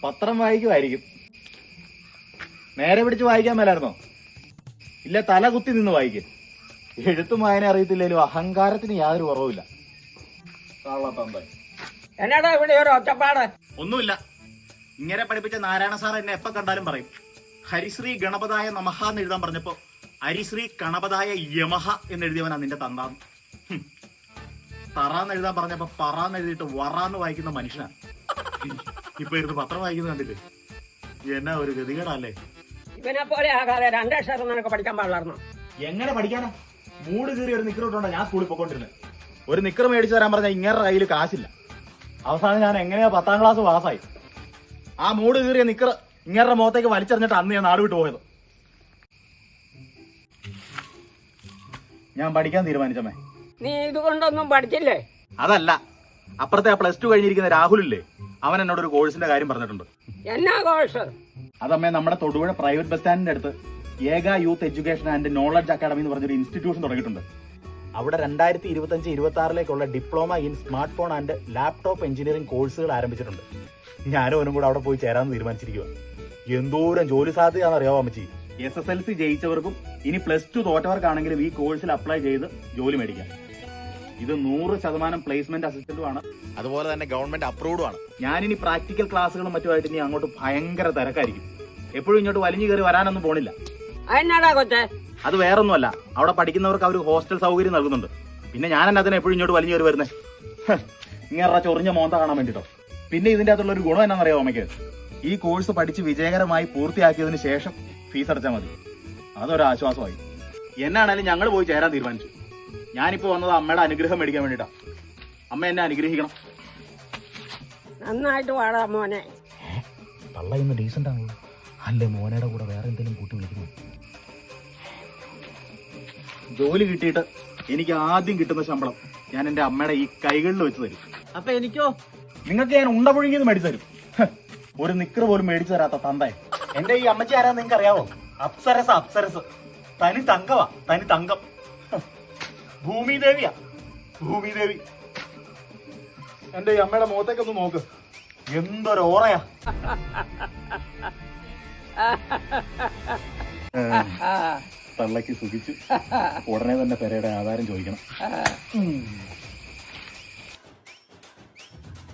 പത്രം വായിക്കുമായിരിക്കും. നേരെ പിടിച്ച് വായിക്കാൻ മേലായിരുന്നോ? ഇല്ല, തല കുത്തി നിന്ന് വായിക്കും. എഴുത്തും വായന അറിയത്തില്ലേലും അഹങ്കാരത്തിന് യാതൊരു കുറവുമില്ല. എന്നാടാ ഇവിടെ ഒരു ഒച്ചപ്പാട്? ഒന്നുമില്ല. ഇങ്ങനെ പഠിപ്പിച്ച നാരായണ സാർ എന്നെ എപ്പോ കണ്ടാലും പറയും ഹരിശ്രീ ഗണപതായ നമഹ എന്ന് എഴുതാൻ പറഞ്ഞപ്പോ ഹരിശ്രീ ഗണപതായ യമഹ എന്ന് എഴുതിയവനാ നിന്റെ തന്താന്ന്. തറാന്ന് എഴുതാൻ പറഞ്ഞപ്പോ പറാന്ന് എഴുതിയിട്ട് വറാന്ന് വായിക്കുന്ന മനുഷ്യനാണ്. ഇപ്പൊ ഇരുന്ന് പത്രം വായിക്കുന്നത് കണ്ടിട്ട് എന്നാ ഒരു ഗതികേടല്ലേ. ഇവനെ പോലെ ആകാതെ രണ്ടക്ഷരം നിനക്ക് പഠിക്കാൻ പാടില്ലായിരുന്നു. എങ്ങനെ പഠിക്കാനാ? മൂട് കീറി ഒരു നിക്കർ ഇട്ടുണ്ടോ ഞാൻ സ്കൂളിൽ പോയിക്കൊണ്ടിരുന്നത്. ഒരു നിക്കർ മേടിച്ചു തരാൻ പറഞ്ഞാൽ ഇങ്ങേരുടെ കയ്യിൽ കാശില്ല. അവസാനം ഞാൻ എങ്ങനെയാ 10ാം ക്ലാസ് പാസ്സായി. ആ മൂട് കീറിയ നിക്കർ ഇങ്ങേരുടെ മുഖത്തേക്ക് വലിച്ചെറിഞ്ഞിട്ട് അന്ന് ഞാൻ നാട് വിട്ടു പോയത്. ഞാൻ പഠിക്കാൻ തീരുമാനിച്ചമ്മേ. നീ ഇതുകൊണ്ടൊന്നും പഠിച്ചില്ലേ? അതല്ല, അപ്പുറത്തെ ആ +2 കഴിഞ്ഞിരിക്കുന്ന രാഹുലില്ലേ, അവൻ എന്നോട് ഒരു കോഴ്സിന്റെ കാര്യം പറഞ്ഞിട്ടുണ്ട്. എന്നാ കോഴ്സ്? അതമ്മേ, നമ്മുടെ തൊടുപുഴ പ്രൈവറ്റ് ബസ് സ്റ്റാൻഡിന്റെ അടുത്ത് ഏക youth education and knowledge academy എന്ന് പറഞ്ഞൊരു ഇൻസ്റ്റിറ്റ്യൂഷൻ തുടങ്ങിയിട്ടുണ്ട്. അവിടെ 2025-26 diploma in smart phone and laptop engineering കോഴ്സുകൾ ആരംഭിച്ചിട്ടുണ്ട്. ഞാനും അവനും കൂടെ അവിടെ പോയി ചേരാമെന്ന് തീരുമാനിച്ചിരിക്കുക. എന്തോരം ജോലി സാധ്യതയാണെന്ന് അറിയാവോ അമ്മച്ചി? SSLC ജയിച്ചവർക്കും ഇനി +2 തോറ്റവർക്കാണെങ്കിലും ഈ കോഴ്സിൽ അപ്ലൈ ചെയ്ത് ജോലി മേടിക്കാം. ഇത് 100% പ്ലേസ്മെന്റ് അസിസ്റ്റന്റും ആണ്, അതുപോലെ തന്നെ ഗവൺമെന്റ് അപ്രൂവ്ഡും ആണ്. ഞാനിനി പ്രാക്ടിക്കൽ ക്ലാസ്സുകളും മറ്റുമായിട്ട് ഇനി അങ്ങോട്ട് ഭയങ്കര തിരക്കായിരിക്കും. എപ്പോഴും ഇങ്ങോട്ട് വലിഞ്ഞു കയറി വരാനൊന്നും പോണില്ല. എന്നാടാ കൊച്ചേ? അത് വേറൊന്നുമല്ല, അവിടെ പഠിക്കുന്നവർക്ക് അവർ ഹോസ്റ്റൽ സൗകര്യം നൽകുന്നുണ്ട്. പിന്നെ ഞാൻ തന്നെ അതിനെ എപ്പോഴും ഇങ്ങോട്ട് വലിഞ്ഞു കയറി വരുന്നേ ഇങ്ങനെ ചൊറിഞ്ഞ മോന്ത കാണാൻ വേണ്ടിട്ടോ. പിന്നെ ഇതിന്റെ അകത്തുള്ള ഒരു ഗുണം എന്നാണെന്നറിയാമോ അമ്മയ്ക്ക്? ഈ കോഴ്സ് പഠിച്ച് വിജയകരമായി പൂർത്തിയാക്കിയതിനു ശേഷം ഫീസ് അടച്ചാൽ മതി. അതൊരു ആശ്വാസമായി. എന്നാണേലും ഞങ്ങൾ പോയി ചേരാൻ തീരുമാനിച്ചു. ഞാനിപ്പോ വന്നത് അമ്മയുടെ അനുഗ്രഹം മേടിക്കാൻ വേണ്ടിട്ടാ. അമ്മ എന്നെ അനുഗ്രഹിക്കണം. നന്നായിട്ട് പാടാ മോനെ. തള്ള ഇന്ന് ഡീസന്റ് ആണല്ലോ. അല്ലേ മോനയുടെ കൂടെ വേറെ എന്തെങ്കിലും കൂട്ടി വിളിക്കുന്നു? ജോലി കിട്ടിയിട്ട് എനിക്ക് ആദ്യം കിട്ടുന്ന ശമ്പളം ഞാൻ എന്റെ അമ്മയുടെ ഈ കൈകളിൽ വെച്ച് തരും. അപ്പൊ എനിക്കോ? നിങ്ങൾക്ക് ഞാൻ ഉണ്ട പുഴുങ്ങിയത് മേടിച്ചു തരും. ഒരു നിക്കർ പോലും മേടിച്ചു തരാത്ത തന്തായി. എന്റെ ഈ അമ്മച്ചി ആരാന്ന് നിങ്ങൾക്ക് അറിയാവോ? അപ്സരസ്. തനി തങ്കവാ, തനി തങ്കം. ഭൂമിദേവിയാ, ഭൂമിദേവി. എന്റെ ഈ അമ്മയുടെ മുഖത്തേക്കൊന്ന് നോക്ക്, എന്തൊരു ഓറയാ. തള്ളക്ക് സുഖിച്ചു. ഉടനെ തന്നെ പെരയുടെ ആധാരം ചോദിക്കണം.